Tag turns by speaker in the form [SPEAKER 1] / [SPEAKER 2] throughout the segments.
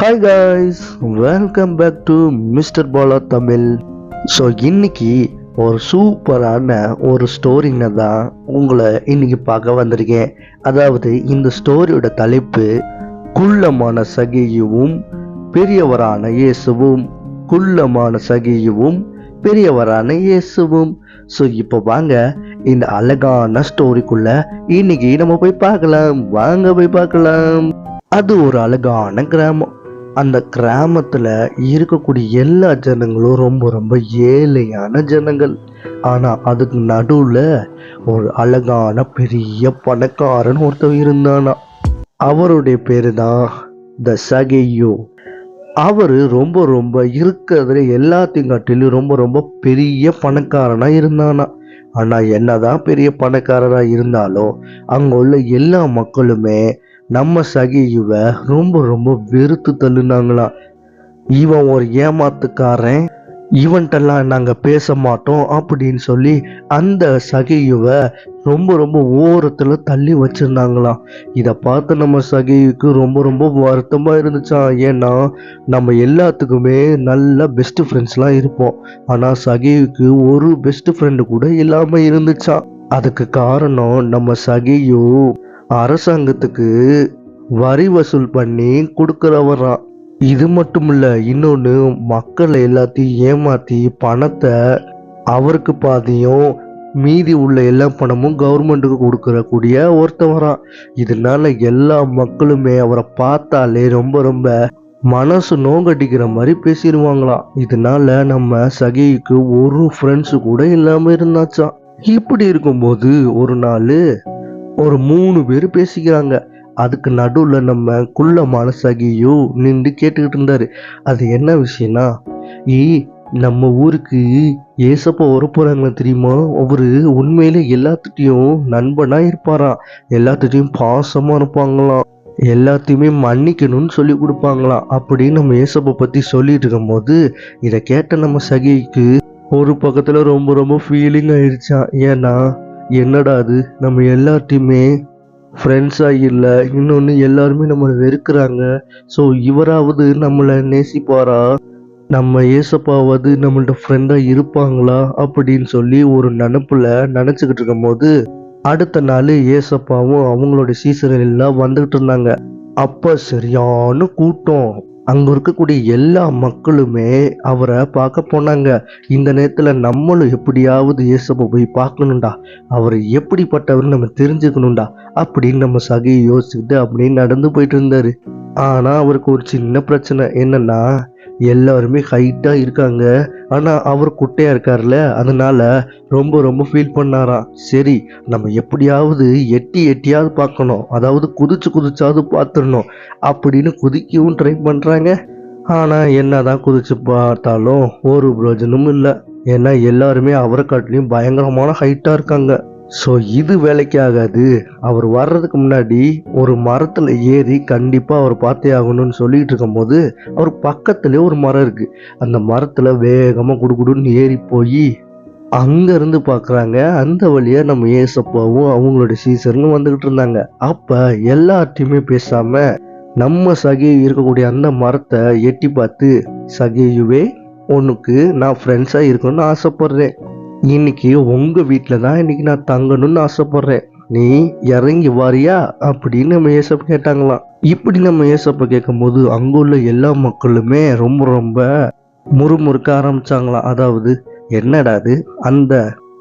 [SPEAKER 1] Hi guys, welcome back to mister Bala Tamil. So இன்னைக்கு ஒரு சூப்பரான ஒரு ஸ்டோரிங்க தான் உங்களை இன்னைக்கு பார்க்க வந்திருக்கேன். அதாவது இந்த ஸ்டோரியோட தலைப்பு குள்ளமான சகியுவும் பெரியவரான இயேசுவும். குள்ளமான சகியுவும் பெரியவரான இயேசுவும். ஸோ இப்போ வாங்க இந்த அழகான ஸ்டோரிக்குள்ள இன்னைக்கு நம்ம போய் பார்க்கலாம். வாங்க போய் பார்க்கலாம். அது ஒரு அழகான கிராமம். அந்த கிராமத்துல இருக்கக்கூடிய எல்லா ஜனங்களும் ரொம்ப ரொம்ப ஏழையான ஜனங்கள். ஆனா அதுக்கு நடுவுல ஒரு அழகான பெரிய பணக்காரன் ஒருத்தர் இருந்தானா. அவருடைய பேரு தான் த சகேயு. அவரு ரொம்ப ரொம்ப இருக்கிறதுல எல்லாத்தையும் காட்டிலும் ரொம்ப ரொம்ப பெரிய பணக்காரனா இருந்தானா. ஆனா என்னதான் பெரிய பணக்காரனா இருந்தாலும் அங்க உள்ள எல்லா மக்களுமே நம்ம சகியுவை ரொம்ப ரொம்ப வெறுத்து தள்ளுனாங்களாம். இவன் ஒரு ஏமாத்துக்காரன், இவன்ட்டெல்லாம் நாங்க பேச மாட்டோம் அப்படின்னு சொல்லி அந்த சகியுவை ரொம்ப ரொம்ப ஓரத்துல தள்ளி வச்சிருந்தாங்களாம். இதை பார்த்து நம்ம சகியுக்கு ரொம்ப ரொம்ப வருத்தமா இருந்துச்சான். ஏன்னா நம்ம எல்லாத்துக்குமே நல்ல பெஸ்ட் ஃப்ரெண்ட்ஸ்லாம் இருப்போம். ஆனா சகியுக்கு ஒரு பெஸ்ட் ஃப்ரெண்டு கூட இல்லாம இருந்துச்சான். அதுக்கு காரணம் நம்ம சகியு அரசாங்கத்துக்கு வரி வசூல் பண்ணி கொடுக்கறவரான். இது மட்டும் இல்ல, இன்னொன்னு மக்களை எல்லாத்தையும் ஏமாத்தி பணத்தை அவருக்கு பாதியும் மீதி உள்ள எல்லா பணமும் கவர்மெண்ட்டுக்கு கொடுக்கறக்கூடிய ஒருத்தவரான். இதனால எல்லா மக்களுமே அவரை பார்த்தாலே ரொம்ப ரொம்ப மனசு நோங்கடிக்கிற மாதிரி பேசிடுவாங்களாம். இதனால நம்ம சகிக்கு ஒரு ஃப்ரெண்ட்ஸு கூட இல்லாம இருந்தாச்சான். இப்படி இருக்கும்போது ஒரு நாள் ஒரு 3 பேர் பேசிக்கிறாங்க. அதுக்கு நடுவுல நம்ம குள்ளமான சகியும் நின்று கேட்டுக்கிட்டு இருந்தாரு. அது என்ன விஷயம்னா, நம்ம ஊருக்கு ஏசப்பா வர போறாங்களா தெரியுமா? அவரு உண்மையிலே எல்லாத்துட்டையும் நண்பனா இருப்பாராம். எல்லாத்துட்டையும் பாசமா இருப்பாங்களாம். எல்லாத்தையுமே மன்னிக்கணும்னு சொல்லி கொடுப்பாங்களாம். அப்படின்னு நம்ம ஏசப்பா பத்தி சொல்லிட்டு இருக்கும் போது இதை கேட்ட நம்ம சகிக்கு ஒரு பக்கத்துல ரொம்ப ரொம்ப ஃபீலிங் ஆயிடுச்சான். ஏன்னா என்னடா அது, நம்ம எல்லாத்தையுமே ஃப்ரெண்ட்ஸாக இல்லை, இன்னொன்று எல்லாருமே நம்மளை வெறுக்கிறாங்க. ஸோ இவராவது நம்மளை நேசிப்பாரா, நம்ம ஏசப்பாவது நம்மள்ட்ட ஃப்ரெண்டாக இருப்பாங்களா அப்படின்னு சொல்லி ஒரு நினச்சிக்கிட்டு இருக்கும் போது அடுத்த நாள் ஏசப்பாவும் அவங்களோட சீசர்கள் எல்லாம் வந்துகிட்டு இருந்தாங்க. அப்போ சரியான கூட்டம். அங்க இருக்கக்கூடிய எல்லா மக்களுமே அவரை பார்க்க போனாங்க. இந்த நேரத்துல நம்மளும் எப்படியாவது இயேசுவை போய் பார்க்கணும்டா, அவர் எப்படிப்பட்டவர் நம்ம தெரிஞ்சுக்கணும்டா அப்படின்னு நம்ம சகையை யோசிச்சுக்கிட்டு அப்படியே நடந்து போயிட்டு இருந்தாரு. ஆனா அவருக்கு ஒரு சின்ன பிரச்சனை என்னன்னா, எல்லாருமே ஹைட்டா இருக்காங்க, ஆனா அவர் குட்டையா இருக்காருல்ல, அதனால ரொம்ப ரொம்ப ஃபீல் பண்ணாராம். சரி, நம்ம எப்படியாவது எட்டியாவது பார்க்கணும், அதாவது குதிச்சாவது பார்த்துடணும் அப்படின்னு குதிக்கவும் ட்ரை பண்றாங்க. ஆனா என்னதான் குதிச்சு பார்த்தாலும் ஒரு பிரயோஜனமும் இல்லை. ஏன்னா எல்லாருமே அவரை காட்டிலையும் பயங்கரமான ஹைட்டா இருக்காங்க. ஸோ இது வேலைக்கு ஆகாது. அவர் வர்றதுக்கு முன்னாடி ஒரு மரத்துல ஏறி கண்டிப்பா அவர் பார்த்தே ஆகணும்னு சொல்லிட்டு இருக்கும் போது அவர் பக்கத்துலேயே ஒரு மரம் இருக்கு. அந்த மரத்துல வேகமா குடுகுடுன்னு ஏறி போய் அங்க இருந்து பாக்குறாங்க. அந்த வழியா நம்ம ஏசப்பாவும் அவங்களோட சீசரும் வந்துகிட்டு இருந்தாங்க. அப்ப எல்லார்ட்டையுமே பேசாம நம்ம சகி இருக்கக்கூடிய அந்த மரத்தை எட்டி பார்த்து, சகியுவே, உனக்கு நான் ஃப்ரெண்ட்ஸா இருக்கணும்னு ஆசைப்படுறேன். இன்னைக்கு உங்க வீட்டில் தான் இன்னைக்கு நான் தங்கணும்னு ஆசைப்படுறேன். நீ இறங்கி வாரியா அப்படின்னு நம்ம ஏசப்ப கேட்டாங்களாம். இப்படி நம்ம ஏசப்ப கேட்கும் போது அங்குள்ள எல்லா மக்களுமே ரொம்ப ரொம்ப முறுமுறுக்க ஆரம்பிச்சாங்களாம். அதாவது என்னடா அது, அந்த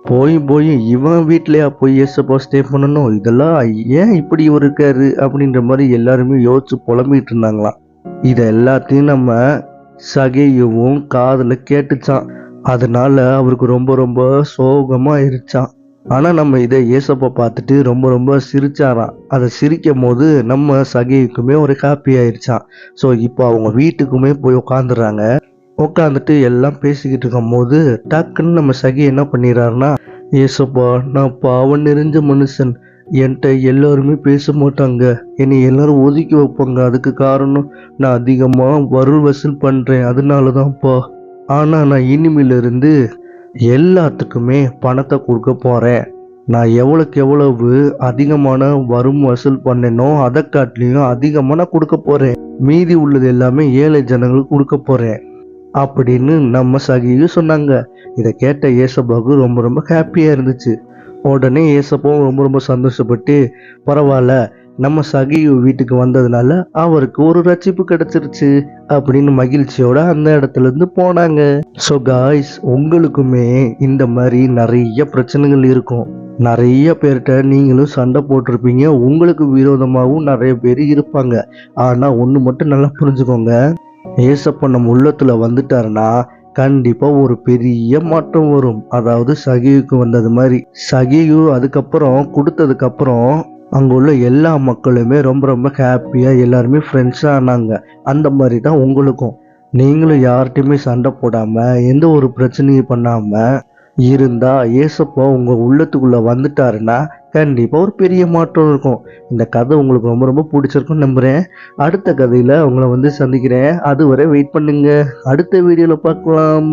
[SPEAKER 1] போய் இவன் வீட்லயா போய் ஏசப்பா ஸ்டே பண்ணணும், இதெல்லாம் ஏன் இப்படி இவர் இருக்காரு அப்படின்ற மாதிரி எல்லாருமே யோசிச்சு புலம்பிட்டு இருந்தாங்களாம். இதை எல்லாத்தையும் நம்ம சகையவும் காதுல கேட்டுச்சான். அதனால அவருக்கு ரொம்ப ரொம்ப சோகமா ஆயிருச்சான். ஆனா நம்ம இதை ஏசப்பா பார்த்துட்டு ரொம்ப ரொம்ப சிரிச்சாராம். அதை சிரிக்கும் போது நம்ம சகைக்குமே ஒரு ஹாப்பி ஆயிருச்சான். ஸோ இப்போ அவங்க வீட்டுக்குமே போய் உட்காந்துடுறாங்க. உட்காந்துட்டு எல்லாம் பேசிக்கிட்டு இருக்கும் போது டக்குன்னு நம்ம சகி என்ன பண்ணிடுறாருன்னா, ஏசப்பா, நான் பாவம் நிறைஞ்ச மனுஷன், என்கிட்ட எல்லாருமே பேச மாட்டாங்க, என்னை எல்லாரும் ஒதுக்கி வைப்பாங்க. அதுக்கு காரணம் நான் அதிகமா வரி வசூல் பண்றேன், அதனாலதான்ப்பா. ஆனா நான் இனிமேல இருந்து எல்லாத்துக்குமே பணத்தை கொடுக்க போறேன். நான் எவ்வளவுக்கு எவ்வளவு அதிகமான வரும் வசூல் பண்ணேனோ அதை காட்டிலையும் அதிகமாக நான் கொடுக்க போறேன். மீதி உள்ளது எல்லாமே ஏழை ஜனங்களுக்கு கொடுக்க போறேன் அப்படின்னு நம்ம சகியும் சொன்னாங்க. இதை கேட்ட ஏசப்பாவுக்கு ரொம்ப ரொம்ப ஹாப்பியா இருந்துச்சு. உடனே ஏசப்பாவும் ரொம்ப ரொம்ப சந்தோஷப்பட்டு, பரவாயில்ல, நம்ம சகியு வீட்டுக்கு வந்ததுனால அவருக்கு ஒரு ரட்சிப்பு கிடைச்சிருச்சு அப்படின்னு மகிழ்ச்சியோட அந்த இடத்துல இருந்து போனாங்க. ஸோ காய்ஸ், உங்களுக்குமே இந்த மாதிரி நிறைய பிரச்சனைகள் இருக்கும். நிறைய பேர்கிட்ட நீங்களும் சண்டை போட்டிருப்பீங்க. உங்களுக்கு விரோதமாகவும் நிறைய பேர் இருப்பாங்க. ஆனா ஒண்ணு மட்டும் நல்லா புரிஞ்சுக்கோங்க, ஏசப்பா நம்ம உள்ளத்துல வந்துட்டாருன்னா கண்டிப்பா ஒரு பெரிய மாற்றம் வரும். அதாவது சகியுக்கு வந்தது மாதிரி. சகியு அதுக்கப்புறம் கொடுத்ததுக்கு அப்புறம் அங்க உள்ள எல்லா மக்களுமே ரொம்ப ரொம்ப ஹாப்பியா எல்லாருமே ஃப்ரெண்ட்ஸா ஆனாங்க. அந்த மாதிரி தான் உங்களுக்கும். நீங்களும் யார்கிட்டயுமே சண்டை போடாம எந்த ஒரு பிரச்சனையும் பண்ணாம இருந்தா ஏசப்பா உங்க உள்ளத்துக்குள்ள வந்துட்டாருன்னா கண்டிப்பா ஒரு பெரிய மாற்றம் இருக்கும். இந்த கதை உங்களுக்கு ரொம்ப ரொம்ப பிடிச்சிருக்கும்னு நம்புறேன். அடுத்த கதையில உங்களை சந்திக்கிறேன். அதுவரை வெயிட் பண்ணுங்க. அடுத்த வீடியோல பார்க்கலாம்.